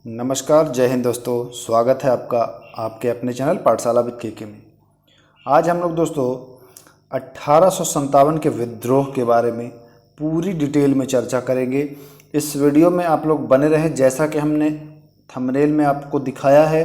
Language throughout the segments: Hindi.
नमस्कार, जय हिंद दोस्तों। स्वागत है आपका आपके अपने चैनल पाठशाला विद केके में। आज हम लोग दोस्तों 1857 के विद्रोह के बारे में पूरी डिटेल में चर्चा करेंगे। इस वीडियो में आप लोग बने रहें। जैसा कि हमने थंबनेल में आपको दिखाया है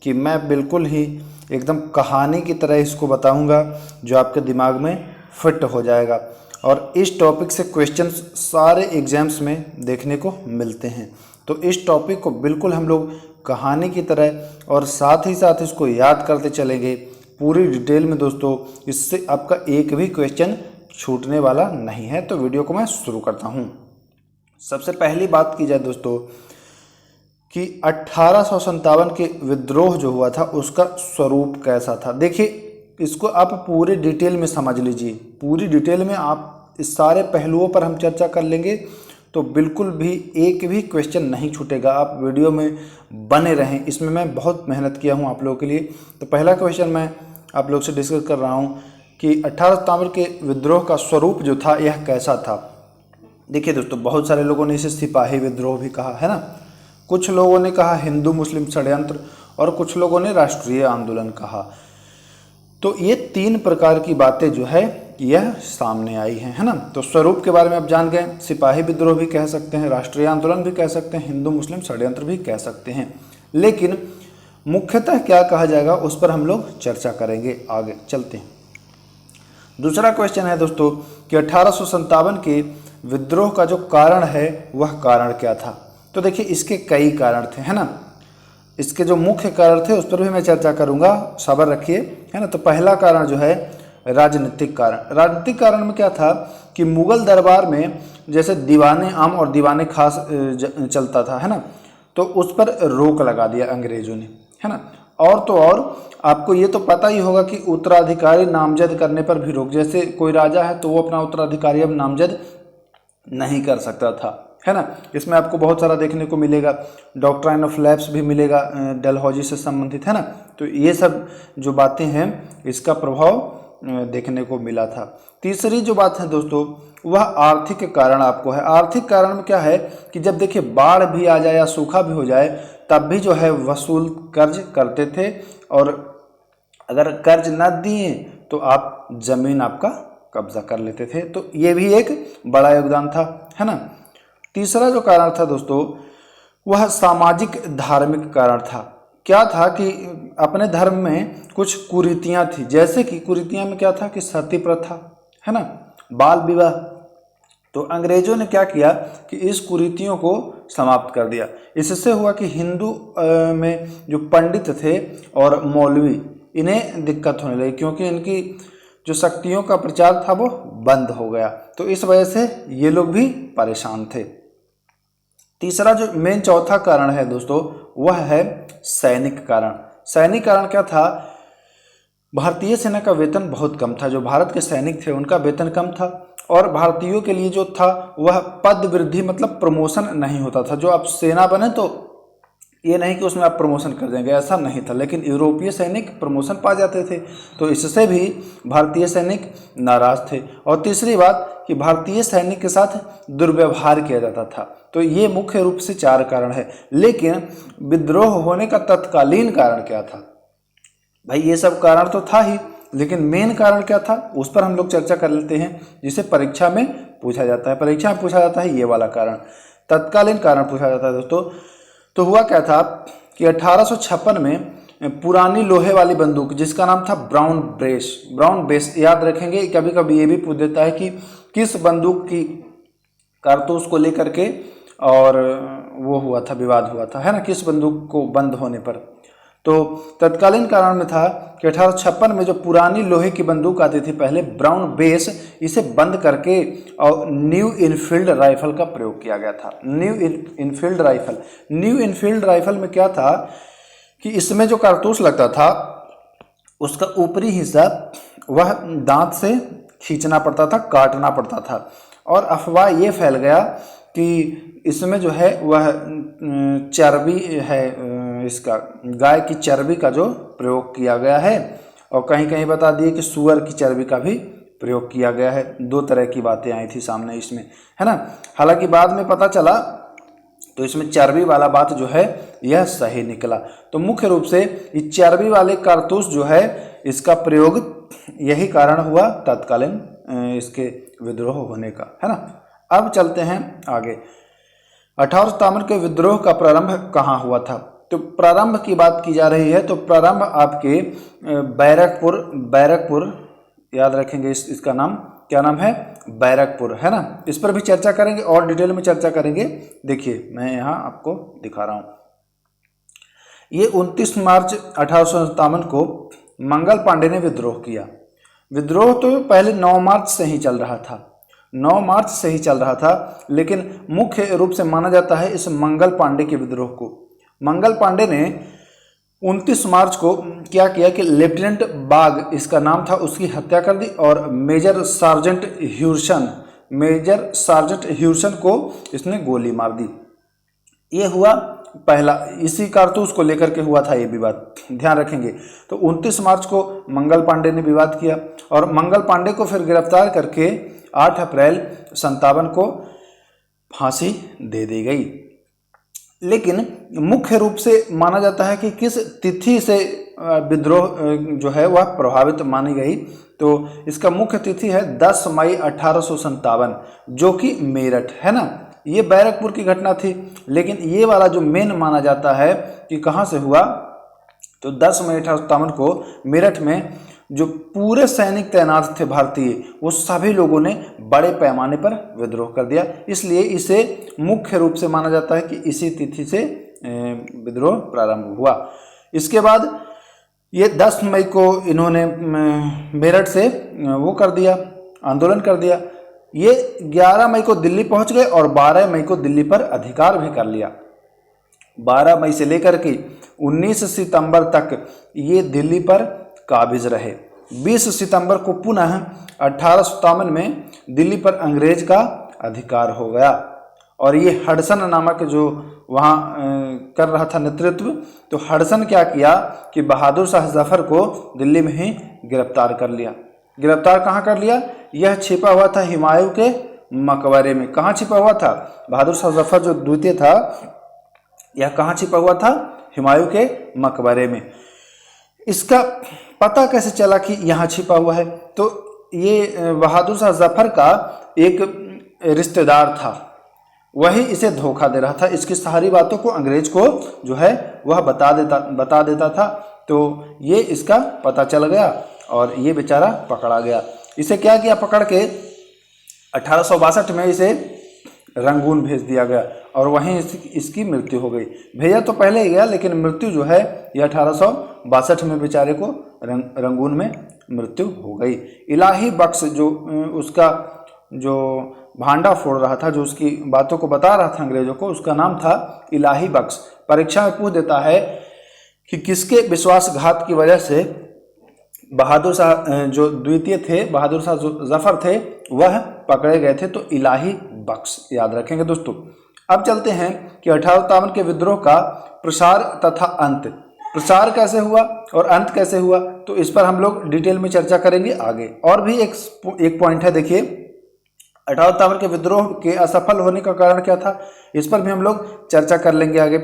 कि मैं बिल्कुल ही एकदम कहानी की तरह इसको बताऊंगा जो आपके दिमाग में फिट हो जाएगा। और इस टॉपिक से क्वेश्चन सारे एग्जाम्स में देखने को मिलते हैं, तो इस टॉपिक को बिल्कुल हम लोग कहानी की तरह और साथ ही साथ इसको याद करते चलेंगे पूरी डिटेल में दोस्तों। इससे आपका एक भी क्वेश्चन छूटने वाला नहीं है। तो वीडियो को मैं शुरू करता हूँ। सबसे पहली बात की जाए दोस्तों कि 1857 के विद्रोह जो हुआ था उसका स्वरूप कैसा था। देखिए, इसको आप पूरे डिटेल में समझ लीजिए। पूरी डिटेल में आप इस सारे पहलुओं पर हम चर्चा कर लेंगे, तो बिल्कुल भी एक भी क्वेश्चन नहीं छूटेगा। आप वीडियो में बने रहें, इसमें मैं बहुत मेहनत किया हूं आप लोगों के लिए। तो पहला क्वेश्चन मैं आप लोग से डिस्कस कर रहा हूं कि 1857 के विद्रोह का स्वरूप जो था यह कैसा था। देखिए दोस्तों, बहुत सारे लोगों ने इसे सिपाही विद्रोह भी कहा है ना, कुछ लोगों ने कहा हिंदू मुस्लिम षड्यंत्र, और कुछ लोगों ने राष्ट्रीय आंदोलन कहा। तो ये तीन प्रकार की बातें जो है यह सामने आई है ना। तो स्वरूप के बारे में आप जान गए। सिपाही विद्रोह भी कह सकते हैं, राष्ट्रीय आंदोलन भी कह सकते हैं, हिंदू मुस्लिम षड्यंत्र भी कह सकते हैं। लेकिन मुख्यतः क्या कहा जाएगा उस पर हम लोग चर्चा करेंगे। आगे चलते हैं। दूसरा क्वेश्चन है दोस्तों कि 1857 के विद्रोह का जो कारण है वह कारण क्या था। तो देखिए, इसके कई कारण थे है ना। इसके जो मुख्य कारण थे उस पर भी मैं चर्चा करूंगा, सब्र रखिए है ना। तो पहला कारण जो है राजनीतिक कारण। राजनीतिक कारण में क्या था कि मुगल दरबार में जैसे दीवाने आम और दीवाने खास चलता था है ना, तो उस पर रोक लगा दिया अंग्रेजों ने है ना। और तो और आपको ये तो पता ही होगा कि उत्तराधिकारी नामजद करने पर भी रोक। जैसे कोई राजा है तो वो अपना उत्तराधिकारी अब नामजद नहीं कर सकता था है ना। इसमें आपको बहुत सारा देखने को मिलेगा। डॉक्ट्राइन ऑफ लैप्स भी मिलेगा डलहौजी से संबंधित है ना। तो ये सब जो बातें हैं इसका प्रभाव देखने को मिला था। तीसरी जो बात है दोस्तों वह आर्थिक कारण आपको है। आर्थिक कारण में क्या है कि जब देखिए बाढ़ भी आ जाए या सूखा भी हो जाए तब भी जो है वसूल कर्ज करते थे, और अगर कर्ज न दिए तो आप जमीन आपका कब्जा कर लेते थे। तो ये भी एक बड़ा योगदान था है ना। तीसरा जो कारण था दोस्तों वह सामाजिक धार्मिक कारण था। क्या था कि अपने धर्म में कुछ कुरीतियां थी। जैसे कि कुरीतियां में क्या था कि सती प्रथा है ना, बाल विवाह। तो अंग्रेजों ने क्या किया कि इस कुरीतियों को समाप्त कर दिया। इससे हुआ कि हिंदू में जो पंडित थे और मौलवी, इन्हें दिक्कत होने लगी क्योंकि इनकी जो शक्तियों का प्रचार था वो बंद हो गया। तो इस वजह से ये लोग भी परेशान थे। तीसरा जो मेन चौथा कारण है दोस्तों वह है सैनिक कारण। सैनिक कारण क्या था, भारतीय सेना का वेतन बहुत कम था। जो भारत के सैनिक थे उनका वेतन कम था, और भारतीयों के लिए जो था वह पद वृद्धि मतलब प्रमोशन नहीं होता था। जो आप सेना बने तो ये नहीं कि उसमें आप प्रमोशन कर देंगे, ऐसा नहीं था। लेकिन यूरोपीय सैनिक प्रमोशन पा जाते थे, तो इससे भी भारतीय सैनिक नाराज थे। और तीसरी बात कि भारतीय सैनिक के साथ दुर्व्यवहार किया जाता था। तो ये मुख्य रूप से चार कारण है। लेकिन विद्रोह होने का तत्कालीन कारण क्या था भाई, ये सब कारण तो था ही, लेकिन मेन कारण क्या था उस पर हम लोग चर्चा कर लेते हैं, जिसे परीक्षा में पूछा जाता है। परीक्षा में पूछा जाता है ये वाला कारण, तत्कालीन कारण पूछा जाता है दोस्तों। तो हुआ क्या था कि 1856 में पुरानी लोहे वाली बंदूक जिसका नाम था ब्राउन बेस, याद रखेंगे। कभी कभी ये भी पूछ देता है कि किस बंदूक की कारतूस को लेकर के और वो हुआ था, विवाद हुआ था है ना, किस बंदूक को बंद होने पर। तो तत्कालीन कारण में था कि 1856 में जो पुरानी लोहे की बंदूक आती थी पहले ब्राउन बेस, इसे बंद करके और न्यू इनफील्ड राइफल का प्रयोग किया गया था। न्यू इनफील्ड राइफल में क्या था कि इसमें जो कारतूस लगता था उसका ऊपरी हिस्सा वह दांत से खींचना पड़ता था, काटना पड़ता था। और अफवाह ये फैल गया कि इसमें जो है वह चर्बी है, इसका गाय की चर्बी का जो प्रयोग किया गया है, और कहीं कहीं बता दिए कि सूअर की चर्बी का भी प्रयोग किया गया है। दो तरह की बातें आई थी सामने इसमें है ना। हालांकि बाद में पता चला तो इसमें चर्बी वाला बात जो है यह सही निकला। तो मुख्य रूप से ये चर्बी वाले कारतूस जो है इसका प्रयोग यही कारण हुआ तत्कालीन इसके विद्रोह होने का, है ना। अब चलते हैं आगे। 1857 के विद्रोह का प्रारंभ कहाँ हुआ था? तो प्रारंभ की बात की जा रही है तो प्रारंभ आपके बैरकपुर याद रखेंगे, इसका नाम क्या नाम है? बैरकपुर, है ना। इस पर भी चर्चा करेंगे और डिटेल में चर्चा करेंगे। देखिए मैं यहाँ आपको दिखा रहा हूँ। ये 29 मार्च 1857 को मंगल पांडे ने विद्रोह किया। विद्रोह तो पहले 9 मार्च से ही चल रहा था, 9 मार्च से ही चल रहा था, लेकिन मुख्य रूप से माना जाता है इस मंगल पांडे के विद्रोह को। मंगल पांडे ने 29 मार्च को क्या किया कि लेफ्टिनेंट बाग इसका नाम था, उसकी हत्या कर दी और मेजर सार्जेंट ह्यूर्सन को इसने गोली मार दी। ये हुआ पहला, इसी कारतूस को लेकर के हुआ था ये विवाद, ध्यान रखेंगे। तो 29 मार्च को मंगल पांडे ने विवाद किया और मंगल पांडे को फिर गिरफ्तार करके 8 अप्रैल 57 को फांसी दे दी गई। लेकिन मुख्य रूप से माना जाता है कि किस तिथि से विद्रोह जो है वह प्रभावित मानी गई, तो इसका मुख्य तिथि है 10 मई 1857, जो कि मेरठ, है ना। ये बैरकपुर की घटना थी, लेकिन ये वाला जो मेन माना जाता है कि कहाँ से हुआ, तो 10 मई 1857 को मेरठ में जो पूरे सैनिक तैनात थे भारतीय, वो सभी लोगों ने बड़े पैमाने पर विद्रोह कर दिया। इसलिए इसे मुख्य रूप से माना जाता है कि इसी तिथि से विद्रोह प्रारंभ हुआ। इसके बाद ये 10 मई को इन्होंने मेरठ से वो कर दिया, आंदोलन कर दिया। ये 11 मई को दिल्ली पहुंच गए और 12 मई को दिल्ली पर अधिकार भी कर लिया। 12 मई से लेकर के 19 सितंबर तक ये दिल्ली पर काबिज रहे। 20 सितंबर को पुनः 1857 में दिल्ली पर अंग्रेज का अधिकार हो गया और ये हडसन नामक जो वहाँ कर रहा था नेतृत्व, तो हडसन क्या किया कि बहादुर शाह जफर को दिल्ली में ही गिरफ्तार कर लिया। गिरफ्तार कहाँ कर लिया? यह छिपा हुआ था हुमायूं के मकबरे में। कहाँ छिपा हुआ था? बहादुर शाह जफर जो द्वितीय था, यह कहाँ छिपा हुआ था? हुमायूं के मकबरे में। इसका पता कैसे चला कि यहाँ छिपा हुआ है? तो ये बहादुर शाह जफर का एक रिश्तेदार था, वही इसे धोखा दे रहा था। इसकी सारी बातों को अंग्रेज को जो है वह बता देता था। तो ये इसका पता चल गया और ये बेचारा पकड़ा गया। इसे क्या किया? पकड़ के 1862 में इसे रंगून भेज दिया गया और वहीं इसकी मृत्यु हो गई। भेजा तो पहले ही गया, लेकिन मृत्यु जो है यह 1862 में बेचारे को रंगून में मृत्यु हो गई। इलाही बख्श जो उसका जो भांडा फोड़ रहा था, जो उसकी बातों को बता रहा था अंग्रेजों को, उसका नाम था इलाही बख्श। परीक्षा में पूछ देता है कि किसके विश्वासघात की वजह से बहादुर शाह जो द्वितीय थे, बहादुर शाह जफर थे, वह पकड़े गए थे, तो इलाही बख्श याद रखेंगे दोस्तों। अब चलते हैं कि 1857 के विद्रोह का प्रसार तथा अंत। प्रसार कैसे हुआ और अंत कैसे हुआ, तो इस पर हम लोग डिटेल में चर्चा करेंगे आगे। और भी एक पॉइंट है, देखिए 1857 के विद्रोह के असफल होने का कारण क्या था, इस पर भी हम लोग चर्चा कर लेंगे आगे।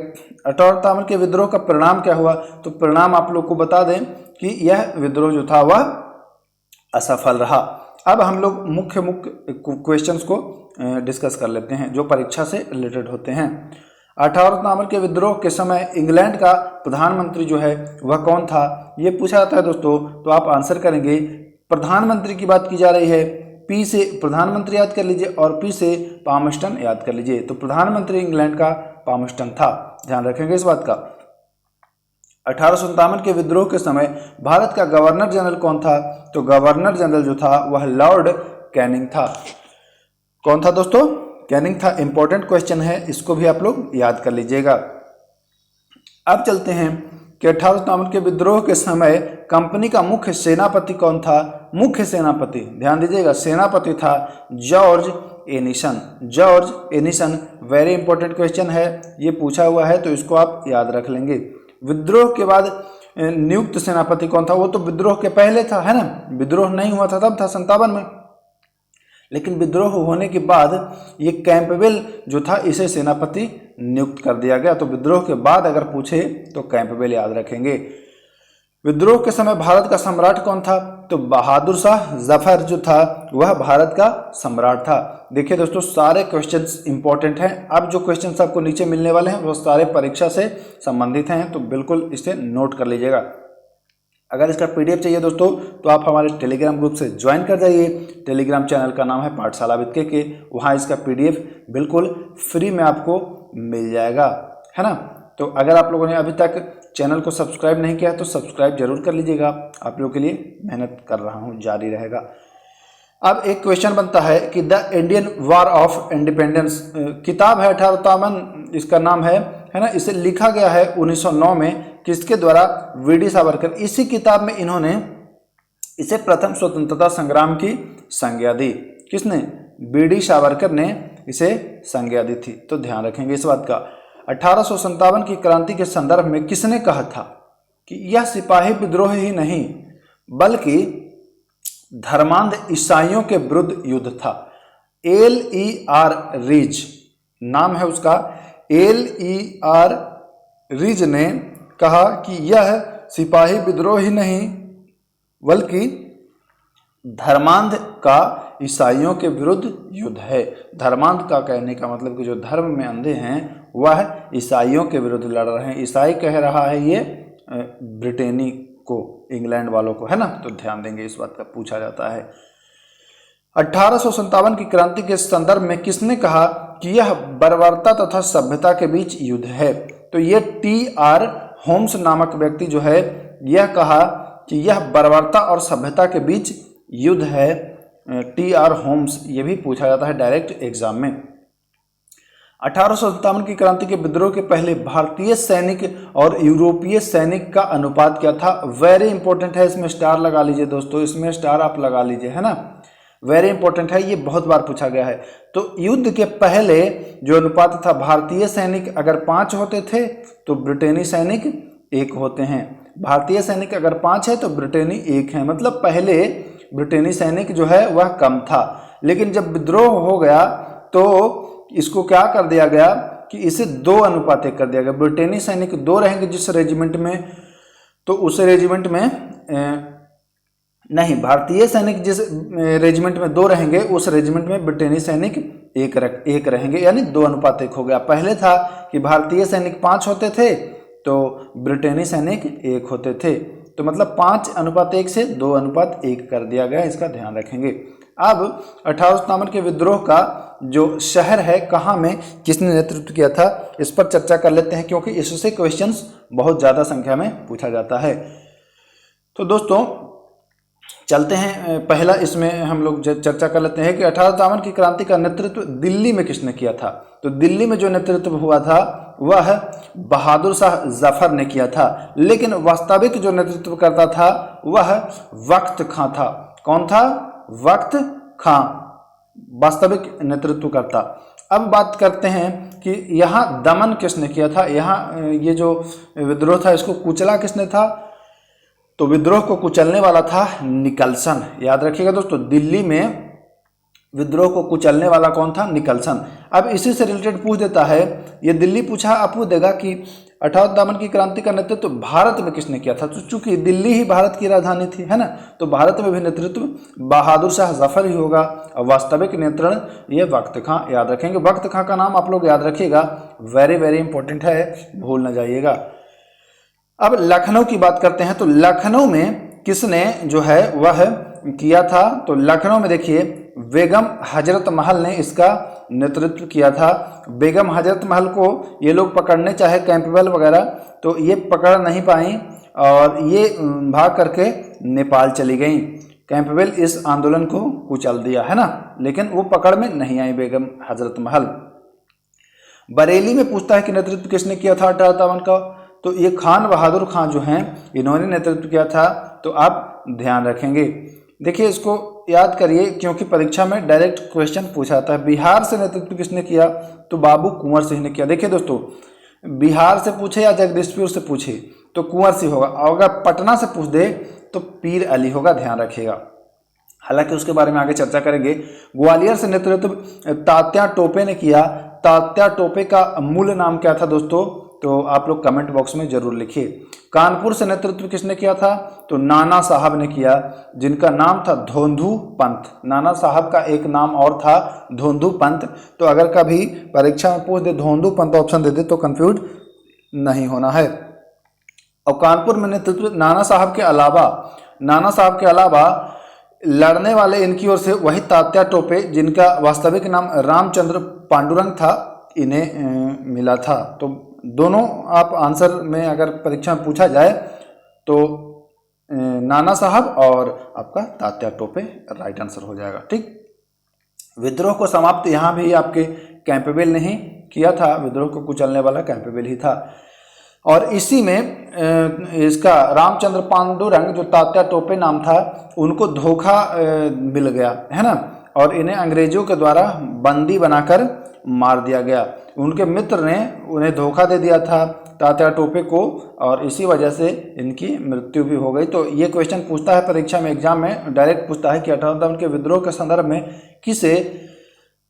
1857 के विद्रोह का परिणाम क्या हुआ, तो परिणाम आप लोग को बता दें कि यह विद्रोह जो था वह असफल रहा। अब हम लोग मुख्य क्वेश्चंस को डिस्कस कर लेते हैं जो परीक्षा से रिलेटेड होते हैं। 1857 के विद्रोह के समय इंग्लैंड का प्रधानमंत्री जो है वह कौन था, ये पूछा जाता है दोस्तों। तो आप आंसर करेंगे, प्रधानमंत्री की बात की जा रही है, पी से प्रधानमंत्री याद कर लीजिए और पी से पामस्टन याद कर लीजिए। तो प्रधानमंत्री इंग्लैंड का पामस्टन था, ध्यान रखेंगे इस बात का। 1857 के विद्रोह के समय भारत का गवर्नर जनरल कौन था, तो गवर्नर जनरल जो था वह लॉर्ड कैनिंग था। कौन था दोस्तों? कैनिंग था। इंपॉर्टेंट क्वेश्चन है, इसको भी आप लोग याद कर लीजिएगा। अब चलते हैं कि 1857 के विद्रोह के समय कंपनी का मुख्य सेनापति कौन था? मुख्य सेनापति ध्यान दीजिएगा, सेनापति था George Ennison. George Ennison very important question है, ये पूछा हुआ है, तो इसको आप याद रख लेंगे। विद्रोह के बाद नियुक्त सेनापति कौन था? वो तो विद्रोह के पहले था, है ना। विद्रोह नहीं हुआ था तब था 57 में, लेकिन विद्रोह होने के बाद ये कैंपबेल जो था इसे सेनापति नियुक्त कर दिया गया। तो विद्रोह के बाद अगर पूछे तो कैंपबेल याद रखेंगे। विद्रोह के समय भारत का सम्राट कौन था? तो बहादुर शाह जफर जो था वह भारत का सम्राट था। देखिए दोस्तों, सारे क्वेश्चंस इंपॉर्टेंट हैं। अब जो क्वेश्चंस आपको नीचे मिलने वाले हैं वो सारे परीक्षा से संबंधित हैं, तो बिल्कुल इसे नोट कर लीजिएगा। अगर इसका पीडीएफ चाहिए दोस्तों तो आप हमारे टेलीग्राम ग्रुप से ज्वाइन कर जाइए। टेलीग्राम चैनल का नाम है पाठशाला विद के। वहाँ इसका पीडीएफ बिल्कुल फ्री में आपको मिल जाएगा, है ना। तो अगर आप लोगों ने अभी तक चैनल को सब्सक्राइब नहीं किया है तो सब्सक्राइब जरूर कर लीजिएगा। आप लोगों के लिए मेहनत कर रहा हूँ, जारी रहेगा। अब एक क्वेश्चन बनता है कि the Indian war of independence किताब है 1853, इसका नाम है ना। इसे लिखा गया है 1909 में, किसके द्वारा? वी.डी. सावरकर। इसी किताब में इन्होंने इसे प्रथम स्वतंत्रता संग्राम की संज्ञा दी। किसने? वी.डी. सावरकर ने इसे संज्ञा दी थी, तो ध्यान रखेंगे इस बात का। 1857 की क्रांति के संदर्भ में किसने कहा था कि यह सिपाही विद्रोह ही नहीं बल्कि धर्मांध ईसाइयों के विरुद्ध युद्ध था। L.E.R. रीज नाम है उसका। L.E.R. रीज ने कहा कि यह सिपाही विद्रोह ही नहीं बल्कि धर्मांध का ईसाइयों के विरुद्ध युद्ध है। धर्मांध का कहने का मतलब कि जो धर्म में अंधे हैं वह ईसाइयों के विरुद्ध लड़ रहे हैं। ईसाई कह रहा है ये ब्रिटेनी को, इंग्लैंड वालों को, है ना। तो ध्यान देंगे, इस बात का पूछा जाता है। 1857 की क्रांति के संदर्भ में किसने कहा कि यह बर्बरता तथा सभ्यता के बीच युद्ध है? तो ये T.R. होम्स नामक व्यक्ति जो है यह कहा कि यह बर्बरता और सभ्यता के बीच युद्ध है। T.R. होम्स, ये भी पूछा जाता है डायरेक्ट एग्जाम में। 1857 की क्रांति के विद्रोह के पहले भारतीय सैनिक और यूरोपीय सैनिक का अनुपात क्या था? वेरी इंपॉर्टेंट है, इसमें स्टार लगा लीजिए दोस्तों, इसमें स्टार आप लगा लीजिए, है ना। वेरी इंपॉर्टेंट है, ये बहुत बार पूछा गया है। तो युद्ध के पहले जो अनुपात था, भारतीय सैनिक अगर 5 होते थे तो ब्रिटेनी सैनिक 1 होते हैं। भारतीय सैनिक अगर 5 है तो ब्रिटेनी 1 है। मतलब पहले ब्रिटेनी सैनिक जो है वह कम था, लेकिन जब विद्रोह हो गया तो इसको क्या कर दिया गया कि इसे 2 अनुपात 1 कर दिया गया। ब्रिटेनी सैनिक 2 रहेंगे जिस रेजिमेंट में, तो उस रेजिमेंट में नहीं, भारतीय सैनिक जिस रेजिमेंट में 2 रहेंगे उस रेजिमेंट में ब्रिटेनी सैनिक 1 रहेंगे, यानी 2 अनुपात 1 हो गया। पहले था कि भारतीय सैनिक 5 होते थे तो ब्रिटेनी सैनिक 1 होते थे, तो मतलब 5 अनुपात 1 से 2 अनुपात 1 कर दिया गया, इसका ध्यान रखेंगे। अब 1857 के विद्रोह का जो शहर है कहाँ में, किसने नेतृत्व किया था, इस पर चर्चा कर लेते हैं, क्योंकि इससे क्वेश्चंस बहुत ज़्यादा संख्या में पूछा जाता है। तो दोस्तों चलते हैं, पहला इसमें हम लोग चर्चा कर लेते हैं कि 1857 की क्रांति का नेतृत्व दिल्ली में किसने किया था। तो दिल्ली में जो नेतृत्व हुआ था वह बहादुर शाह जफर ने किया था, लेकिन वास्तविक जो नेतृत्व करता था वह वक्त खां था। कौन था? वक्त खां वास्तविक नेतृत्व करता। अब बात करते हैं कि यहाँ दमन किसने किया था। यहाँ ये जो विद्रोह था इसको कुचला किसने था? तो विद्रोह को कुचलने वाला था निकलसन। याद रखिएगा दोस्तों, दिल्ली में विद्रोह को कुचलने वाला कौन था? निकलसन। अब इसी से रिलेटेड पूछ देता है, ये दिल्ली पूछा, अब पूछ देगा कि 1857 की क्रांति का नेतृत्व भारत में किसने किया था। तो चूंकि दिल्ली ही भारत की राजधानी थी, है ना, तो भारत में भी नेतृत्व बहादुर शाह जफर ही होगा और वास्तविक नियंत्रण ये वक्त खां। याद रखेंगे, वक्त खां का नाम आप लोग याद रखिएगा, वेरी वेरी इंपॉर्टेंट है, भूल न जाइएगा। अब लखनऊ की बात करते हैं, तो लखनऊ में किसने जो है वह किया था। तो लखनऊ में देखिए बेगम हजरत महल ने इसका नेतृत्व किया था। बेगम हजरत महल को ये लोग पकड़ने चाहे कैंपबेल वगैरह, तो ये पकड़ नहीं पाई और ये भाग करके नेपाल चली गई। कैंपबेल इस आंदोलन को कुचल दिया, है ना, लेकिन वो पकड़ में नहीं आई बेगम हजरत महल। बरेली में पूछता है कि नेतृत्व किसने किया था 1857 का। तो ये खान बहादुर खां जो हैं इन्होंने नेतृत्व किया था, तो आप ध्यान रखेंगे। देखिए इसको याद करिए क्योंकि परीक्षा में डायरेक्ट क्वेश्चन पूछा जाता है। बिहार से नेतृत्व किसने किया? तो बाबू कुंवर सिंह ने किया। देखिए दोस्तों, बिहार से पूछे या जगदीशपुर से पूछे तो कुंवर सिंह होगा, और अगर पटना से पूछ दे तो पीर अली होगा, ध्यान रखिएगा। हालांकि उसके बारे में आगे चर्चा करेंगे। ग्वालियर से नेतृत्व तात्या टोपे ने किया। तात्या टोपे का मूल नाम क्या था दोस्तों, तो आप लोग कमेंट बॉक्स में जरूर लिखिए। कानपुर से नेतृत्व किसने किया था, तो नाना साहब ने किया, जिनका नाम था धोंधू पंत। नाना साहब का एक नाम और था धोंधू पंत। तो अगर कभी परीक्षा में पूछ दे धोंधू पंत ऑप्शन दे दे तो कंफ्यूज नहीं होना है। और कानपुर में नेतृत्व नाना साहब के अलावा लड़ने वाले इनकी ओर से वही तात्या टोपे, जिनका वास्तविक नाम रामचंद्र पांडुरंग था, इन्हें मिला था। तो दोनों आप आंसर में अगर परीक्षा में पूछा जाए तो नाना साहब और आपका तात्या टोपे राइट आंसर हो जाएगा। ठीक, विद्रोह को समाप्त यहाँ भी आपके कैंपेबल ने ही किया था, विद्रोह को कुचलने वाला कैंपेबल ही था। और इसी में इसका रामचंद्र पांडुरंग जो तात्या टोपे नाम था, उनको धोखा मिल गया है ना, और इन्हें अंग्रेजों के द्वारा बंदी बनाकर मार दिया गया। उनके मित्र ने उन्हें धोखा दे दिया था तात्या टोपे को, और इसी वजह से इनकी मृत्यु भी हो गई। तो ये क्वेश्चन पूछता है परीक्षा में, एग्जाम में डायरेक्ट पूछता है कि 1857 के विद्रोह के संदर्भ में किसे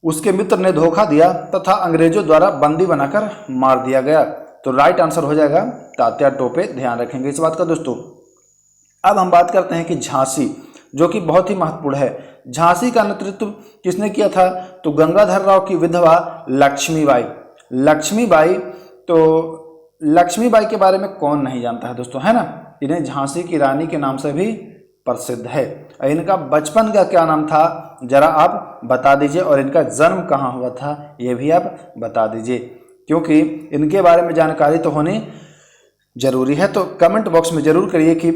उसके मित्र ने धोखा दिया तथा अंग्रेजों द्वारा बंदी बनाकर मार दिया गया। तो राइट आंसर हो जाएगा तात्या टोपे, ध्यान रखेंगे इस बात का दोस्तों। अब हम बात करते हैं कि झांसी, जो कि बहुत ही महत्वपूर्ण है। झांसी का नेतृत्व किसने किया था, तो गंगाधर राव की विधवा लक्ष्मीबाई। तो लक्ष्मीबाई के बारे में कौन नहीं जानता है दोस्तों, है ना। इन्हें झांसी की रानी के नाम से भी प्रसिद्ध है। इनका बचपन का क्या नाम था जरा आप बता दीजिए, और इनका जन्म कहाँ हुआ था ये भी आप बता दीजिए, क्योंकि इनके बारे में जानकारी तो होनी जरूरी है। तो कमेंट बॉक्स में जरूर करिए कि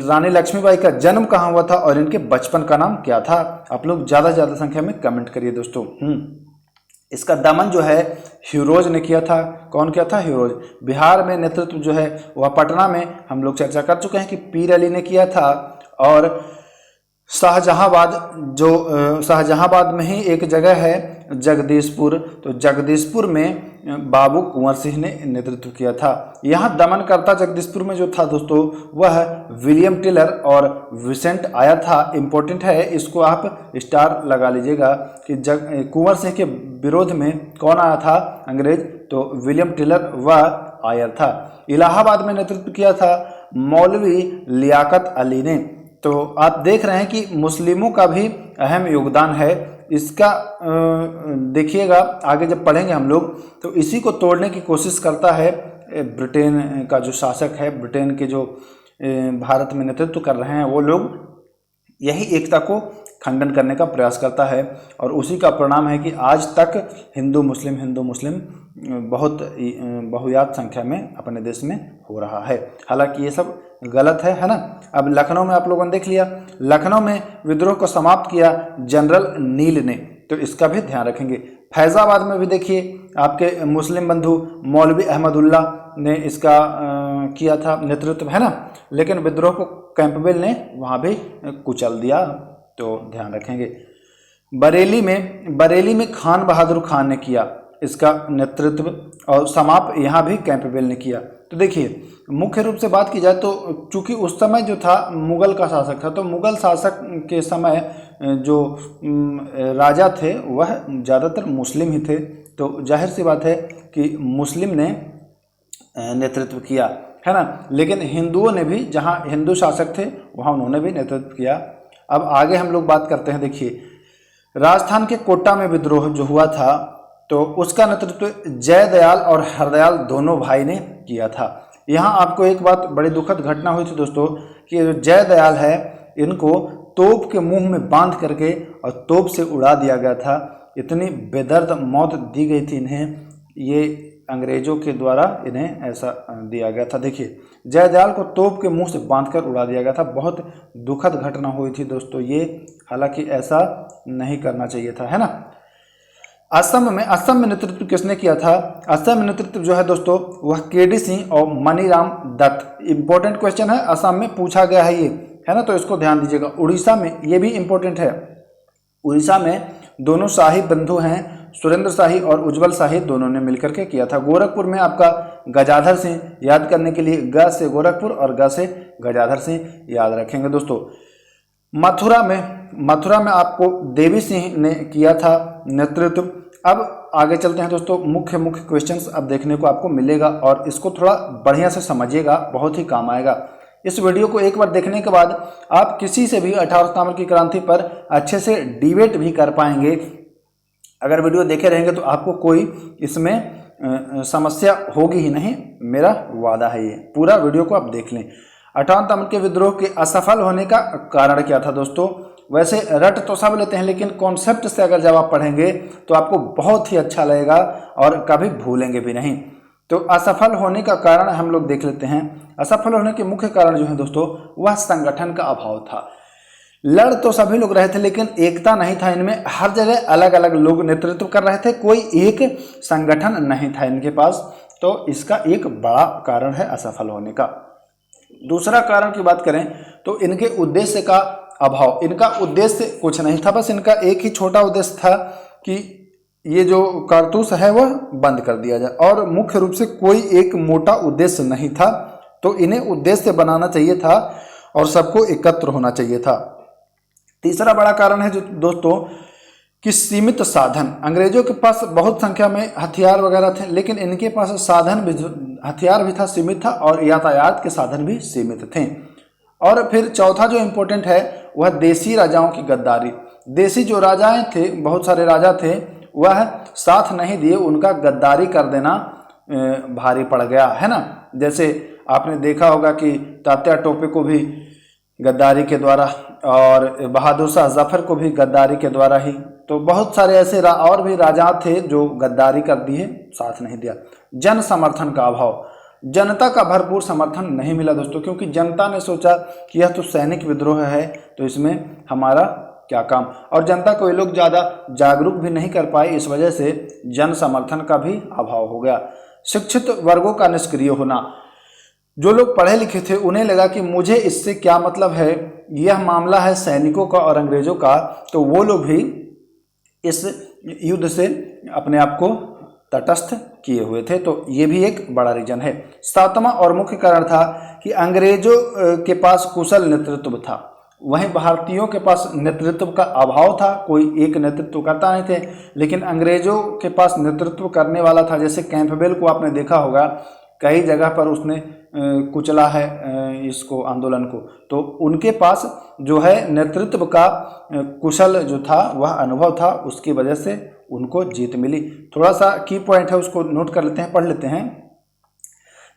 रानी लक्ष्मीबाई का जन्म कहाँ हुआ था और इनके बचपन का नाम क्या था। आप लोग ज़्यादा से ज़्यादा संख्या में कमेंट करिए दोस्तों। इसका दमन जो है हीरोज ने किया था। कौन किया था, हीरोज। बिहार में नेतृत्व जो है वह पटना में हम लोग चर्चा कर चुके हैं कि पीर अली ने किया था। और शाहजहांबाद में ही एक जगह है जगदीशपुर, तो जगदीशपुर में बाबू कुंवर सिंह ने नेतृत्व किया था। यहाँ दमनकर्ता जगदीशपुर में जो था दोस्तों वह विलियम टिलर और विसेंट आया था। इम्पोर्टेंट है, इसको आप स्टार लगा लीजिएगा कि कुंवर सिंह के विरोध में कौन आया था अंग्रेज, तो विलियम टिलर व आयर था। इलाहाबाद में नेतृत्व किया था मौलवी लियाकत अली ने। तो आप देख रहे हैं कि मुस्लिमों का भी अहम योगदान है। इसका देखिएगा आगे जब पढ़ेंगे हम लोग, तो इसी को तोड़ने की कोशिश करता है ब्रिटेन का जो शासक है, ब्रिटेन के जो भारत में नेतृत्व कर रहे हैं वो लोग, यही एकता को खंडन करने का प्रयास करता है। और उसी का परिणाम है कि आज तक हिंदू मुस्लिम बहुत बहुयात संख्या में अपने देश में हो रहा है। हालांकि ये सब गलत है ना। अब लखनऊ में आप लोगों ने देख लिया, लखनऊ में विद्रोह को समाप्त किया जनरल नील ने, तो इसका भी ध्यान रखेंगे। फैजाबाद में भी देखिए आपके मुस्लिम बंधु मौलवी अहमदुल्ला ने इसका किया था नेतृत्व, है ना। लेकिन विद्रोह को कैंपबेल ने वहाँ भी कुचल दिया, तो ध्यान रखेंगे। बरेली में खान बहादुर खान ने किया इसका नेतृत्व, और समाप्त यहाँ भी कैंपबेल ने किया। तो देखिए मुख्य रूप से बात की जाए तो चूंकि उस समय जो था मुगल का शासक था, तो मुगल शासक के समय जो राजा थे वह ज़्यादातर मुस्लिम ही थे। तो जाहिर सी बात है कि मुस्लिम ने नेतृत्व किया, है ना। लेकिन हिंदुओं ने भी, जहाँ हिंदू शासक थे वहाँ उन्होंने भी नेतृत्व किया। अब आगे हम लोग बात करते हैं। देखिए राजस्थान के कोटा में विद्रोह जो हुआ था, तो उसका नेतृत्व जयदयाल और हरदयाल दोनों भाई ने किया था। यहाँ आपको एक बात बड़ी दुखद घटना हुई थी दोस्तों कि जो जयदयाल है इनको तोप के मुंह में बांध करके और तोप से उड़ा दिया गया था। इतनी बेदर्द मौत दी गई थी इन्हें, ये अंग्रेजों के द्वारा इन्हें ऐसा दिया गया था। देखिए जयदयाल को तोप के मुंह से बांधकर उड़ा दिया गया था। बहुत दुखद घटना हुई थी दोस्तों ये, हालांकि ऐसा नहीं करना चाहिए था, है ना। असम में नेतृत्व किसने किया था, असम में नेतृत्व जो है दोस्तों वह केडी सिंह और मनीराम दत्त। इंपॉर्टेंट क्वेश्चन है, असम में पूछा गया है ये, है ना, तो इसको ध्यान दीजिएगा। उड़ीसा में, ये भी इंपॉर्टेंट है, उड़ीसा में दोनों शाही बंधु हैं, सुरेंद्र शाही और उज्जवल शाही, दोनों ने मिलकर के किया था। गोरखपुर में आपका गजाधर सिंह, याद करने के लिए ग से गोरखपुर और ग से गजाधर सिंह याद रखेंगे दोस्तों। मथुरा में आपको देवी सिंह ने किया था नेतृत्व। अब आगे चलते हैं दोस्तों, मुख्य क्वेश्चंस अब देखने को आपको मिलेगा और इसको थोड़ा बढ़िया से समझिएगा, बहुत ही काम आएगा। इस वीडियो को एक बार देखने के बाद आप किसी से भी 1857 की क्रांति पर अच्छे से डिबेट भी कर पाएंगे। अगर वीडियो देखे रहेंगे तो आपको कोई इसमें समस्या होगी ही नहीं, मेरा वादा है ये। पूरा वीडियो को आप देख लें। 58 के विद्रोह के असफल होने का कारण क्या था दोस्तों? वैसे रट तो सब लेते हैं, लेकिन कॉन्सेप्ट से अगर जब आप पढ़ेंगे तो आपको बहुत ही अच्छा लगेगा और कभी भूलेंगे भी नहीं। तो असफल होने का कारण हम लोग देख लेते हैं। असफल होने के मुख्य कारण जो है दोस्तों, वह संगठन का अभाव था। लड़ तो सभी लोग रहे थे, लेकिन एकता नहीं था इनमें। हर जगह अलग अलग लोग नेतृत्व कर रहे थे, कोई एक संगठन नहीं था इनके पास। तो इसका एक बड़ा कारण है असफल होने का। दूसरा कारण की बात करें तो इनके उद्देश्य का अभाव। इनका उद्देश्य कुछ नहीं था, बस इनका एक ही छोटा उद्देश्य था कि ये जो कारतूस है वह बंद कर दिया जाए, और मुख्य रूप से कोई एक मोटा उद्देश्य नहीं था। तो इन्हें उद्देश्य बनाना चाहिए था और सबको एकत्र होना चाहिए था। तीसरा बड़ा कारण है जो दोस्तों कि सीमित साधन। अंग्रेजों के पास बहुत संख्या में हथियार वगैरह थे, लेकिन इनके पास साधन भी, हथियार भी था, सीमित था, और यातायात के साधन भी सीमित थे। और फिर चौथा जो इम्पोर्टेंट है वह देसी राजाओं की गद्दारी। देसी जो राजाएं थे, बहुत सारे राजा थे, वह साथ नहीं दिए, उनका गद्दारी कर देना भारी पड़ गया है ना। जैसे आपने देखा होगा कि तात्या टोपे को भी गद्दारी के द्वारा, और बहादुर शाह जफर को भी गद्दारी के द्वारा ही। तो बहुत सारे ऐसे और भी राजा थे जो गद्दारी कर दिए, साथ नहीं दिया। जन समर्थन का अभाव। जनता का भरपूर समर्थन नहीं मिला दोस्तों, क्योंकि जनता ने सोचा कि यह तो सैनिक विद्रोह है, तो इसमें हमारा क्या काम। और जनता को ये लोग ज़्यादा जागरूक भी नहीं कर पाए, इस वजह से जन समर्थन का भी अभाव हो गया। शिक्षित वर्गों का निष्क्रिय होना। जो लोग पढ़े लिखे थे उन्हें लगा कि मुझे इससे क्या मतलब है, यह मामला है सैनिकों का और अंग्रेजों का, तो वो लोग भी इस युद्ध से अपने आप को तटस्थ किए हुए थे। तो ये भी एक बड़ा रीजन है। सातवां और मुख्य कारण था कि अंग्रेजों के पास कुशल नेतृत्व था, वहीं भारतीयों के पास नेतृत्व का अभाव था। कोई एक नेतृत्व करता नहीं थे, लेकिन अंग्रेजों के पास नेतृत्व करने वाला था। जैसे कैंपबेल को आपने देखा होगा, कई जगह पर उसने कुचला है इसको, आंदोलन को। तो उनके पास जो है नेतृत्व का कुशल जो था वह अनुभव था, उसकी वजह से उनको जीत मिली। थोड़ा सा की पॉइंट है, उसको नोट कर लेते हैं, पढ़ लेते हैं।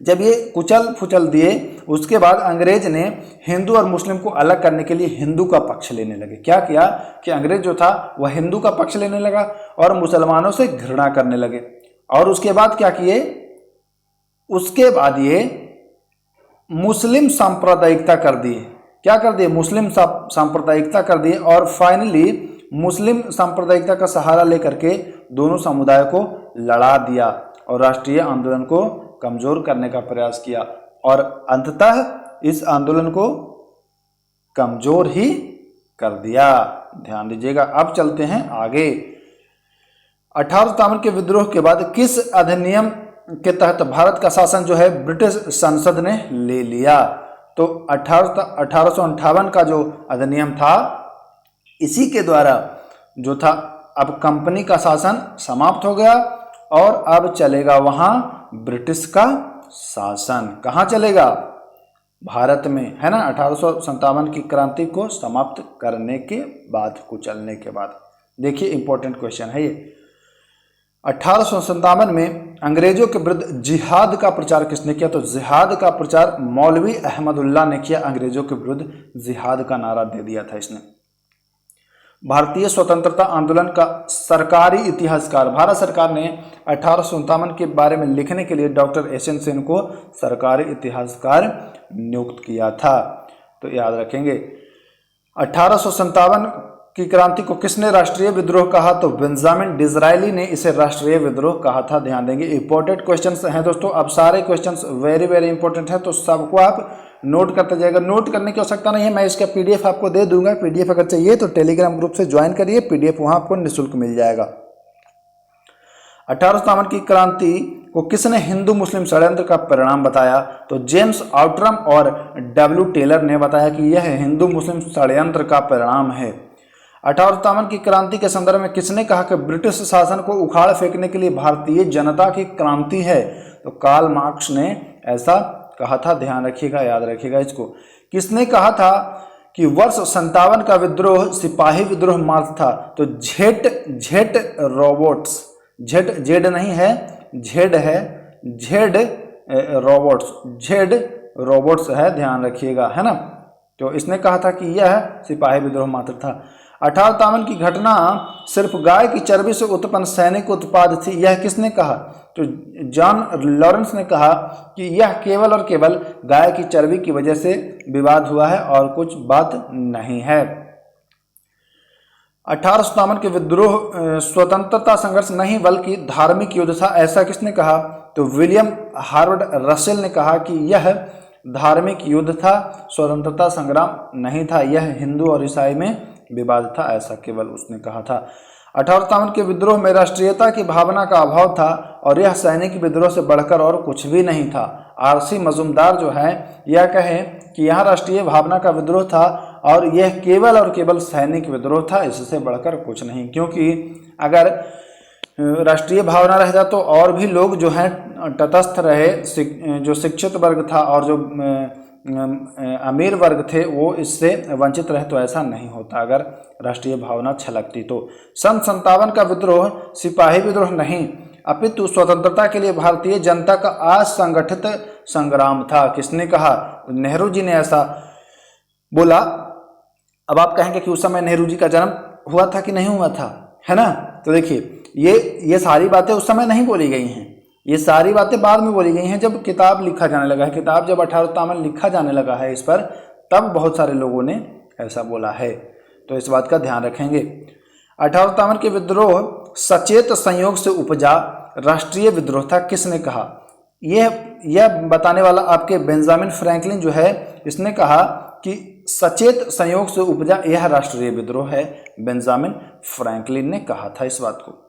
जब ये कुचल फुचल दिए, उसके बाद अंग्रेज ने हिंदू और मुस्लिम को अलग करने के लिए हिंदू का पक्ष लेने लगे। क्या किया कि अंग्रेज जो था वह हिंदू का पक्ष लेने लगा और मुसलमानों से घृणा करने लगे। और उसके बाद क्या किए, उसके बाद ये मुस्लिम सांप्रदायिकता कर दिए। क्या कर दिए, मुस्लिम सांप्रदायिकता कर दिए। और फाइनली मुस्लिम सांप्रदायिकता का सहारा लेकर के दोनों समुदाय को लड़ा दिया और राष्ट्रीय आंदोलन को कमजोर करने का प्रयास किया, और अंततः इस आंदोलन को कमजोर ही कर दिया। ध्यान दीजिएगा। अब चलते हैं आगे। 1857 के विद्रोह के बाद किस अधिनियम के तहत भारत का शासन जो है ब्रिटिश संसद ने ले लिया? तो 1858 का जो अधिनियम था, इसी के द्वारा जो था अब कंपनी का शासन समाप्त हो गया और अब चलेगा वहां ब्रिटिश का शासन। कहाँ चलेगा? भारत में, है ना। 1857 की क्रांति को समाप्त करने के बाद, कुचलने के बाद। देखिए इंपॉर्टेंट क्वेश्चन है ये। 1857 में अंग्रेजों के विरुद्ध जिहाद का प्रचार किसने किया? तो जिहाद का प्रचार मौलवी अहमदुल्लाह ने किया। अंग्रेजों के विरुद्ध जिहाद का नारा दे दिया था इसने। भारतीय स्वतंत्रता आंदोलन का सरकारी इतिहासकार। भारत सरकार ने 1857 के बारे में लिखने के लिए डॉक्टर एस.एन. सेन को सरकारी इतिहासकार नियुक्त किया था। तो याद रखेंगे। 1857 की क्रांति को किसने राष्ट्रीय विद्रोह कहा? तो बेंजामिन डिज़रायली ने इसे राष्ट्रीय विद्रोह कहा था। ध्यान देंगे। इंपॉर्टेंट क्वेश्चंस हैं दोस्तों। अब सारे क्वेश्चंस वेरी वेरी इंपॉर्टेंट है, तो सबको आप नोट करते जाएगा। नोट करने की आवश्यकता नहीं है, मैं इसका पीडीएफ आपको दे दूंगा। पीडीएफ अगर चाहिए तो टेलीग्राम ग्रुप से ज्वाइन करिए, पीडीएफ वहां आपको निःशुल्क मिल जाएगा। 1857 की क्रांति को किसने हिंदू मुस्लिम षड्यंत्र का परिणाम बताया? तो जेम्स आउट्रम और डब्ल्यू टेलर ने बताया कि यह हिंदू मुस्लिम षड्यंत्र का परिणाम है। 1857 की क्रांति के संदर्भ में किसने कहा कि ब्रिटिश शासन को उखाड़ फेंकने के लिए भारतीय जनता की क्रांति है? तो कार्ल मार्क्स ने ऐसा कहा था। ध्यान रखिएगा, याद रखिएगा इसको। किसने कहा था कि वर्ष 57 का विद्रोह सिपाही विद्रोह मार्च था? तो जेड रॉबर्ट्स, जेड नहीं है, जेड है, जेड रॉबर्ट्स है, ध्यान रखिएगा, है ना। तो इसने कहा था कि यह सिपाही विद्रोह मात्र था। 1857 की घटना सिर्फ गाय की चर्बी से उत्पन्न सैनिक उत्पाद थी, यह किसने कहा? तो जॉन लॉरेंस ने कहा कि यह केवल और केवल गाय की चर्बी की वजह से विवाद हुआ है और कुछ बात नहीं है। 1857 के विद्रोह स्वतंत्रता संघर्ष नहीं बल्कि धार्मिक युद्ध था, ऐसा किसने कहा? तो विलियम हार्वर्ड रसेल ने कहा कि यह धार्मिक युद्ध था, स्वतंत्रता संग्राम नहीं था, यह हिंदू और ईसाई में विवाद था, ऐसा केवल उसने कहा था। 1857 के विद्रोह में राष्ट्रीयता की भावना का अभाव था और यह सैनिक विद्रोह से बढ़कर और कुछ भी नहीं था। आरसी मजूमदार जो है यह कहे कि यह राष्ट्रीय भावना का विद्रोह था और यह केवल और केवल सैनिक विद्रोह था, इससे बढ़कर कुछ नहीं। क्योंकि अगर राष्ट्रीय भावना रह जाए तो और भी लोग जो हैं तटस्थ रहे, जो शिक्षित वर्ग था और जो अमीर वर्ग थे वो इससे वंचित रहे, तो ऐसा नहीं होता अगर राष्ट्रीय भावना छलकती तो। सन 57 का विद्रोह सिपाही विद्रोह नहीं अपितु स्वतंत्रता के लिए भारतीय जनता का असंगठित संग्राम था, किसने कहा? नेहरू जी ने ऐसा बोला। अब आप कहेंगे कि उस समय नेहरू जी का जन्म हुआ था कि नहीं हुआ था, है ना। तो देखिए ये सारी बातें उस समय नहीं बोली गई हैं, ये सारी बातें बाद में बोली गई हैं जब किताब लिखा जाने लगा है। किताब जब 1857 लिखा जाने लगा है इस पर, तब बहुत सारे लोगों ने ऐसा बोला है, तो इस बात का ध्यान रखेंगे। 1857 के विद्रोह सचेत संयोग से उपजा राष्ट्रीय विद्रोह था, किसने कहा? यह बताने वाला आपके बेंजामिन फ्रैंकलिन जो है, इसने कहा कि सचेत संयोग से उपजा यह राष्ट्रीय विद्रोह है, बेंजामिन फ्रैंकलिन ने कहा था इस बात को।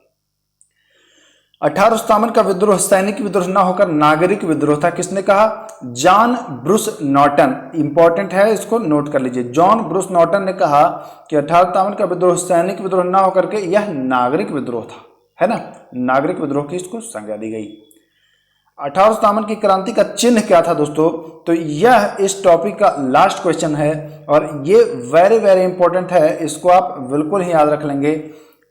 1857 का विद्रोह सैनिक विद्रोह न होकर नागरिक विद्रोह था, किसने कहा? जॉन ब्रूस नॉर्टन, इंपॉर्टेंट है, इसको नोट कर लीजिए। जॉन ब्रूस नॉर्टन ने कहा कि 1857 का विद्रोह सैनिक विद्रोह न होकर के यह नागरिक विद्रोह था, है ना। नागरिक विद्रोह की इसको संज्ञा दी गई। 1857 की क्रांति का चिन्ह क्या था दोस्तों? तो यह इस टॉपिक का लास्ट क्वेश्चन है और ये वेरी वेरी इंपॉर्टेंट है, इसको आप बिल्कुल ही याद रख लेंगे।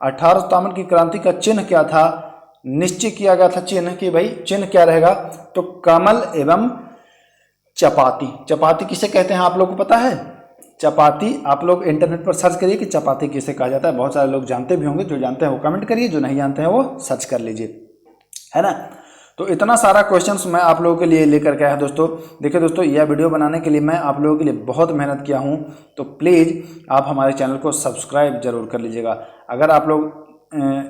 1857 की क्रांति का चिन्ह क्या था? निश्चय किया गया था चिन्ह कि भाई चिन्ह क्या रहेगा? तो कमल एवं चपाती। चपाती किसे कहते हैं आप लोग को पता है? चपाती आप लोग इंटरनेट पर सर्च करिए कि चपाती किसे कहा जाता है, बहुत सारे लोग जानते भी होंगे, जो जानते हैं वो कमेंट करिए, जो नहीं जानते हैं वो सर्च कर लीजिए, है ना। तो इतना सारा क्वेश्चंस मैं आप लोगों के लिए लेकर के आया दोस्तों। देखिए दोस्तों, यह वीडियो बनाने के लिए मैं आप लोगों के लिए बहुत मेहनत किया हूं, तो प्लीज़ आप हमारे चैनल को सब्सक्राइब जरूर कर लीजिएगा। अगर आप लोग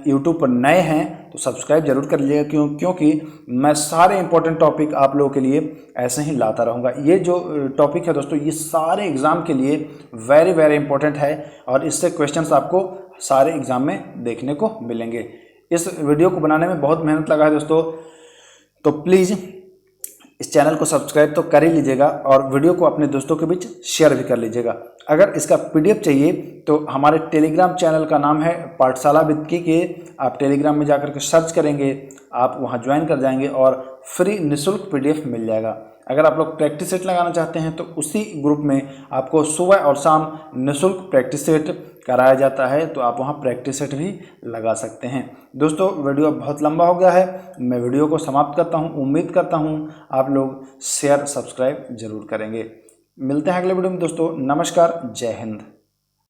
यूट्यूब पर नए हैं तो सब्सक्राइब जरूर कर लीजिएगा, क्योंकि मैं सारे इंपॉर्टेंट टॉपिक आप लोगों के लिए ऐसे ही लाता रहूँगा। ये जो टॉपिक है दोस्तों, ये सारे एग्ज़ाम के लिए वेरी वेरी इंपॉर्टेंट है और इससे क्वेश्चंस आपको सारे एग्ज़ाम में देखने को मिलेंगे। इस वीडियो को बनाने में बहुत मेहनत लगा है दोस्तों, तो प्लीज़ इस चैनल को सब्सक्राइब तो कर ही लीजिएगा और वीडियो को अपने दोस्तों के बीच शेयर भी कर लीजिएगा। अगर इसका पीडीएफ चाहिए तो हमारे टेलीग्राम चैनल का नाम है पाठशाला विद के, आप टेलीग्राम में जाकर के सर्च करेंगे, आप वहां ज्वाइन कर जाएंगे और फ्री निःशुल्क पीडीएफ मिल जाएगा। अगर आप लोग प्रैक्टिस सेट लगाना चाहते हैं तो उसी ग्रुप में आपको सुबह और शाम निःशुल्क प्रैक्टिस सेट कराया जाता है, तो आप वहां प्रैक्टिस सेट भी लगा सकते हैं। दोस्तों, वीडियो बहुत लंबा हो गया है, मैं वीडियो को समाप्त करता हूं। उम्मीद करता हूं आप लोग शेयर सब्सक्राइब जरूर करेंगे। मिलते हैं अगले वीडियो में दोस्तों। नमस्कार, जय हिंद।